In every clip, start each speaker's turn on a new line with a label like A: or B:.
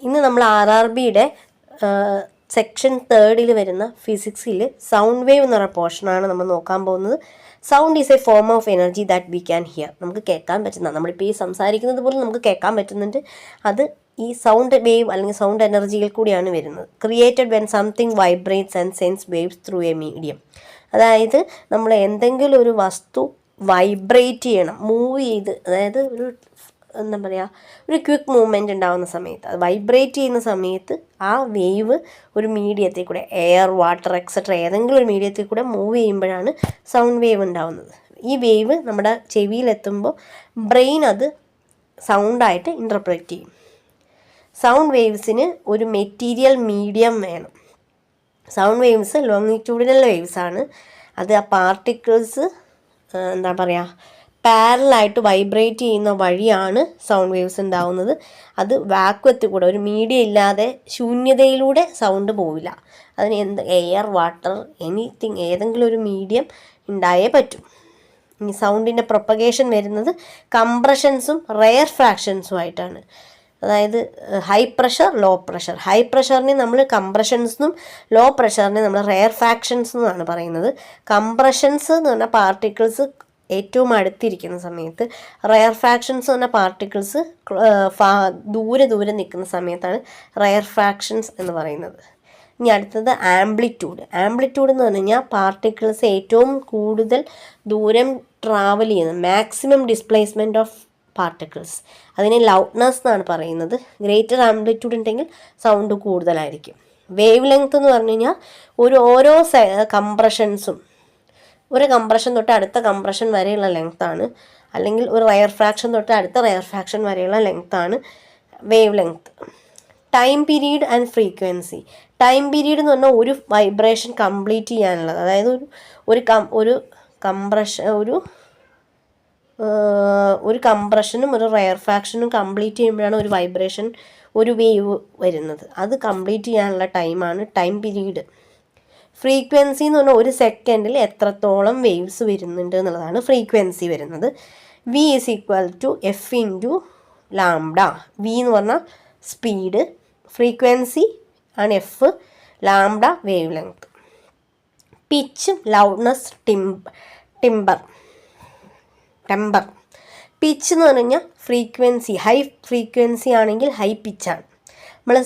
A: ഇന്ന് നമ്മൾ RRBയുടെ സെക്ഷൻ 3 വരുന്ന ഫിസിക്സിൽ സൗണ്ട് വേവ് എന്ന് പറയുന്ന പോർഷനാണ് നമ്മൾ നോക്കാൻ പോകുന്നത്. Sound is A form of energy that we can hear. നമുക്ക് കേൾക്കാൻ പറ്റുന്ന, നമ്മളിപ്പോൾ ഈ സംസാരിക്കുന്നത് പോലും നമുക്ക് കേൾക്കാൻ പറ്റുന്നുണ്ട്. അത് ഈ സൗണ്ട് വേവ് അല്ലെങ്കിൽ സൗണ്ട് എനർജിയിൽ കൂടിയാണ് വരുന്നത്. Created when something vibrates and sense waves through A medium. അതായത് നമ്മൾ എന്തെങ്കിലും ഒരു വസ്തു വൈബ്രേറ്റ് ചെയ്യണം, മൂവ് ചെയ്ത്, അതായത് ഒരു എന്താ പറയുക, ഒരു ക്വിക്ക് മൂവ്മെൻറ്റ് ഉണ്ടാകുന്ന സമയത്ത്, അത് വൈബ്രേറ്റ് ചെയ്യുന്ന സമയത്ത് ആ വേവ് ഒരു മീഡിയത്തിൽ കൂടെ, എയർ, വാട്ടർ എക്സെട്ര ഏതെങ്കിലും ഒരു മീഡിയത്തിൽ കൂടെ മൂവ് ചെയ്യുമ്പോഴാണ് സൗണ്ട് വേവ് ഉണ്ടാകുന്നത്. ഈ വേവ് നമ്മുടെ ചെവിയിലെത്തുമ്പോൾ ബ്രെയിൻ അത് സൗണ്ടായിട്ട് ഇൻ്റർപ്രറ്റ് ചെയ്യും. സൗണ്ട് വേവ്സിന് ഒരു മെറ്റീരിയൽ മീഡിയം വേണം. സൗണ്ട് വേവ്സ് ലോങ്ങിറ്റ്യൂഡിനൽ വേവ്സ് ആണ്. അത് ആ പാർട്ടിക്കിൾസ് എന്താ പറയുക, പാരലായിട്ട് വൈബ്രേറ്റ് ചെയ്യുന്ന വഴിയാണ് സൗണ്ട് വേവ്സ് ഉണ്ടാകുന്നത്. അത് വാക്വത്തിൽ കൂടെ, ഒരു മീഡിയം ഇല്ലാതെ ശൂന്യതയിലൂടെ സൗണ്ട് പോവില്ല. അതിന് എയർ, വാട്ടർ, എനിത്തിങ്, ഏതെങ്കിലും ഒരു മീഡിയം ഉണ്ടായേ പറ്റും. ഈ സൗണ്ടിൻ്റെ പ്രൊപ്പഗേഷൻ വരുന്നത് കംപ്രഷൻസും റെയർ ഫ്രാക്ഷൻസും ആയിട്ടാണ്. അതായത് high pressure, low pressure. High പ്രഷറിനെ നമ്മൾ കംപ്രഷൻസെന്നും ലോ പ്രഷറിനെ നമ്മൾ റെയർ ഫ്രാക്ഷൻസ് എന്നാണ് പറയുന്നത്. കംപ്രഷൻസ് എന്ന് പറഞ്ഞാൽ പാർട്ടിക്കിൾസ് ഏറ്റവും അടുത്തിരിക്കുന്ന സമയത്ത്, റെയർ ഫ്രാക്ഷൻസ് എന്ന് പറഞ്ഞാൽ പാർട്ടിക്കിൾസ് ദൂരെ നിൽക്കുന്ന സമയത്താണ് റെയർ ഫ്രാക്ഷൻസ് എന്ന് പറയുന്നത്. ഇനി അടുത്തത് ആംപ്ലിറ്റ്യൂഡ്. ആംപ്ലിറ്റ്യൂഡ് എന്ന് പറഞ്ഞു കഴിഞ്ഞാൽ പാർട്ടിക്കിൾസ് ഏറ്റവും കൂടുതൽ ദൂരം ട്രാവൽ ചെയ്യുന്നത്, മാക്സിമം ഡിസ്പ്ലേസ്മെൻറ്റ് ഓഫ് പാർട്ടിക്കിൾസ്. അതിനെ ലൗഡ്നെസ് എന്നാണ് പറയുന്നത്. ഗ്രേറ്റർ ആംപ്ലിറ്റ്യൂഡ് ഉണ്ടെങ്കിൽ സൗണ്ട് കൂടുതലായിരിക്കും. വേവ് ലെങ്ത് എന്ന് പറഞ്ഞു കഴിഞ്ഞാൽ ഓരോ കംപ്രഷൻസും, ഒരു കംപ്രഷൻ തൊട്ട് അടുത്ത കംപ്രഷൻ വരെയുള്ള ലെങ്ത്താണ്, അല്ലെങ്കിൽ ഒരു റെയർ ഫ്രാക്ഷൻ തൊട്ട് അടുത്ത റെയർ ഫ്രാക്ഷൻ വരെയുള്ള ലെങ്ത്താണ് wavelength. Time period and frequency. Time period എന്ന് പറഞ്ഞാൽ ഒരു വൈബ്രേഷൻ കംപ്ലീറ്റ് ചെയ്യാനുള്ളത്, അതായത് ഒരു കംപ്രഷനും ഒരു റെയർ ഫ്രാക്ഷനും കംപ്ലീറ്റ് ചെയ്യുമ്പോഴാണ് ഒരു വൈബ്രേഷൻ, ഒരു വേവ് വരുന്നത്. അത് കംപ്ലീറ്റ് ചെയ്യാനുള്ള ടൈമാണ് ടൈം പീരീഡ്. ഫ്രീക്വൻസി എന്ന് പറഞ്ഞാൽ ഒരു സെക്കൻഡിൽ എത്രത്തോളം വേവ്സ് വരുന്നുണ്ട് എന്നുള്ളതാണ് ഫ്രീക്വൻസി വരുന്നത്. V is equal to F into lambda. V എന്ന് പറഞ്ഞാൽ സ്പീഡ്, ഫ്രീക്വൻസി ആണ് F, lambda wave length. Pitch, loudness, timbre. Pitch എന്ന് പറഞ്ഞു കഴിഞ്ഞാൽ ഫ്രീക്വൻസി, ഹൈ ഫ്രീക്വൻസി ആണെങ്കിൽ ഹൈ പിച്ചാണ്. നമ്മൾ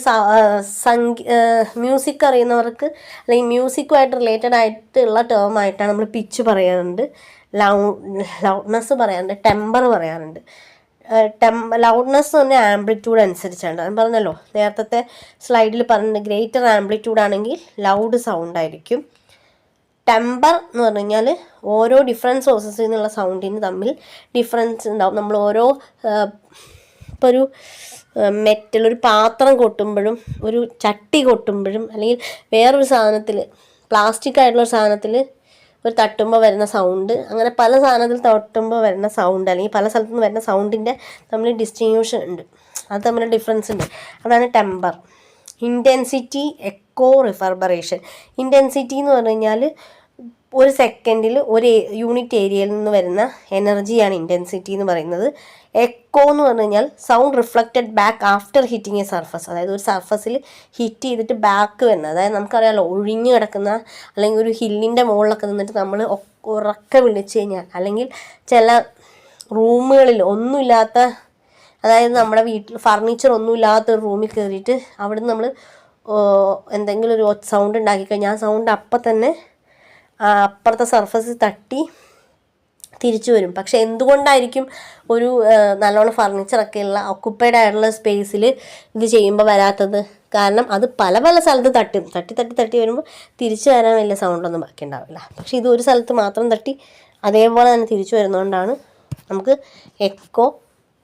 A: മ്യൂസിക് അറിയുന്നവർക്ക്, അല്ലെങ്കിൽ മ്യൂസിക്കുമായിട്ട് റിലേറ്റഡ് ആയിട്ടുള്ള ടേമായിട്ടാണ് നമ്മൾ പിച്ച് പറയാറുണ്ട്, ലൗഡ്നെസ് പറയാറുണ്ട്, ടെമ്പർ പറയാറുണ്ട്. ലൗഡ്നെസ് തന്നെ ആംപ്ലിറ്റ്യൂഡ് അനുസരിച്ചാണ്. ഞാൻ പറഞ്ഞല്ലോ നേരത്തെ സ്ലൈഡിൽ പറഞ്ഞിട്ട്, ഗ്രേറ്റർ ആംപ്ലിറ്റ്യൂഡ് ആണെങ്കിൽ ലൗഡ് സൗണ്ട് ആയിരിക്കും. ടെമ്പർ എന്ന് പറഞ്ഞു കഴിഞ്ഞാൽ ഓരോ ഡിഫറെൻറ്റ് സോഴ്സസിൽ നിന്നുള്ള സൗണ്ടിന് തമ്മിൽ ഡിഫറൻസ് ഉണ്ടാവും. നമ്മൾ ഇപ്പോൾ ഒരു ഒരു പാത്രം കൊട്ടുമ്പോഴും, ഒരു ചട്ടി കൊട്ടുമ്പോഴും, അല്ലെങ്കിൽ വേറൊരു സാധനത്തിൽ, പ്ലാസ്റ്റിക് ആയിട്ടുള്ളൊരു സാധനത്തിൽ ഒരു തട്ടുമ്പോൾ വരുന്ന സൗണ്ട്, അങ്ങനെ പല സാധനത്തിൽ തട്ടുമ്പോൾ വരുന്ന സൗണ്ട്, അല്ലെങ്കിൽ പല സ്ഥലത്തു നിന്ന് വരുന്ന സൗണ്ടിൻ്റെ തമ്മിൽ ഡിസ്റ്റിങ്ഷൻ ഉണ്ട്, അത് തമ്മിൽ ഡിഫറൻസ് ഉണ്ട്. അതാണ് timbre. Intensity, echo, reverberation. Intensity എന്ന് പറഞ്ഞു കഴിഞ്ഞാൽ ഒരു സെക്കൻഡിൽ ഒരു യൂണിറ്റ് ഏരിയയിൽ നിന്ന് വരുന്ന എനർജിയാണ് ഇൻറ്റൻസിറ്റി എന്ന് പറയുന്നത്. എക്കോ എന്ന് പറഞ്ഞു കഴിഞ്ഞാൽ sound reflected back after hitting a surface. അതായത് ഒരു സർഫസിൽ ഹിറ്റ് ചെയ്തിട്ട് ബാക്ക് വരുന്നത്. അതായത് നമുക്കറിയാമല്ലോ, ഒഴിഞ്ഞു കിടക്കുന്ന, അല്ലെങ്കിൽ ഒരു ഹില്ലിൻ്റെ മുകളിലൊക്കെ നിന്നിട്ട് നമ്മൾ ഉറക്കെ വിളിച്ചു കഴിഞ്ഞാൽ, അല്ലെങ്കിൽ ചില റൂമുകളിൽ ഒന്നുമില്ലാത്ത, അതായത് നമ്മുടെ വീട്ടിൽ ഫർണിച്ചർ ഒന്നുമില്ലാത്തൊരു റൂമിൽ കയറിയിട്ട് അവിടെ നിന്ന് നമ്മൾ എന്തെങ്കിലും ഒരു സൗണ്ട് ഉണ്ടാക്കിക്കഴിഞ്ഞാൽ ആ സൗണ്ട് അപ്പം തന്നെ അപ്പുറത്തെ സർഫസിൽ തട്ടി തിരിച്ചു വരും. പക്ഷെ എന്തുകൊണ്ടായിരിക്കും ഒരു നല്ലോണം ഫർണിച്ചറൊക്കെ ഉള്ള ഒക്കുപ്പൈഡ് ആയിട്ടുള്ള സ്പേസിൽ ഇത് ചെയ്യുമ്പോൾ വരാത്തത്? കാരണം അത് പല സ്ഥലത്ത് തട്ടി വരുമ്പോൾ തിരിച്ചു വരാൻ വലിയ സൗണ്ടൊന്നും ബാക്കി ഉണ്ടാവില്ല. പക്ഷേ ഇത് ഒരു സ്ഥലത്ത് മാത്രം തട്ടി അതേപോലെ തന്നെ തിരിച്ചു വരുന്നതുകൊണ്ടാണ് നമുക്ക് എക്കോ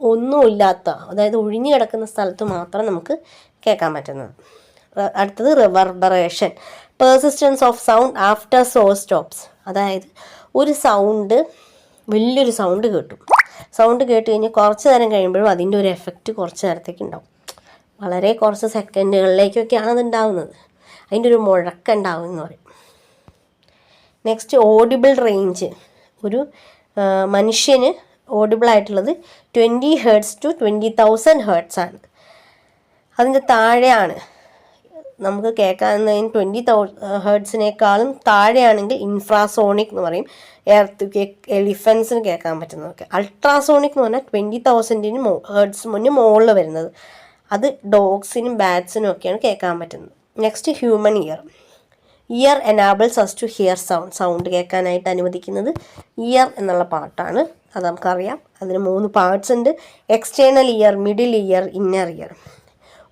A: ഒന്നുമില്ലാത്ത, അതായത് ഒഴിഞ്ഞു കിടക്കുന്ന സ്ഥലത്ത് മാത്രം നമുക്ക് കേൾക്കാൻ പറ്റുന്നത്. അടുത്തത് reverberation. Persistence of sound after source stops. അതായത് ഒരു സൗണ്ട്, വലിയൊരു സൗണ്ട് കേട്ട് കഴിഞ്ഞാൽ കുറച്ച് നേരം കഴിയുമ്പോഴും അതിൻ്റെ ഒരു എഫക്റ്റ് കുറച്ച് നേരത്തേക്ക് ഉണ്ടാവും. വളരെ കുറച്ച് സെക്കൻഡുകളിലേക്കൊക്കെയാണ് അത് ഉണ്ടാകുന്നത്. അതിൻ്റെ ഒരു മുഴക്കം എന്ന് പറയും. Next audible range. ഒരു മനുഷ്യന് ഓഡിബിൾ ആയിട്ടുള്ളത് 20 Hz to 20,000 Hz ആണ്. അതിൻ്റെ താഴെയാണ് നമുക്ക് കേൾക്കാവുന്നതിന് 20,000 ഹെർട്സിനേക്കാളും താഴെയാണെങ്കിൽ ഇൻഫ്രാസോണിക് എന്ന് പറയും. എലിഫൻസിന് കേൾക്കാൻ പറ്റുന്നതൊക്കെ. അൾട്രാസോണിക് എന്ന് പറഞ്ഞാൽ 20,000 ഹെർട്സ് മുകളിൽ വരുന്നത്. അത് ഡോഗ്സിനും ബാറ്റ്സിനും ഒക്കെയാണ് കേൾക്കാൻ പറ്റുന്നത്. Next human ear enables us to hear sound കേൾക്കാനായിട്ട് അനുവദിക്കുന്നത് ഇയർ എന്നുള്ള പാർട്ടാണ്. അത് നമുക്കറിയാം. അതിന് 3 പാർട്സ് ഉണ്ട്. External year, middle year, inner year.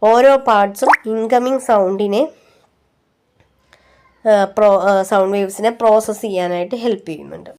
A: ഓരോ പാർട്സും ഇൻകമിങ് സൗണ്ടിനെ സൗണ്ട് വേവ്സിനെ പ്രോസസ്സ് ചെയ്യാനായിട്ട് ഹെൽപ്പ് ചെയ്യുന്നുണ്ട്.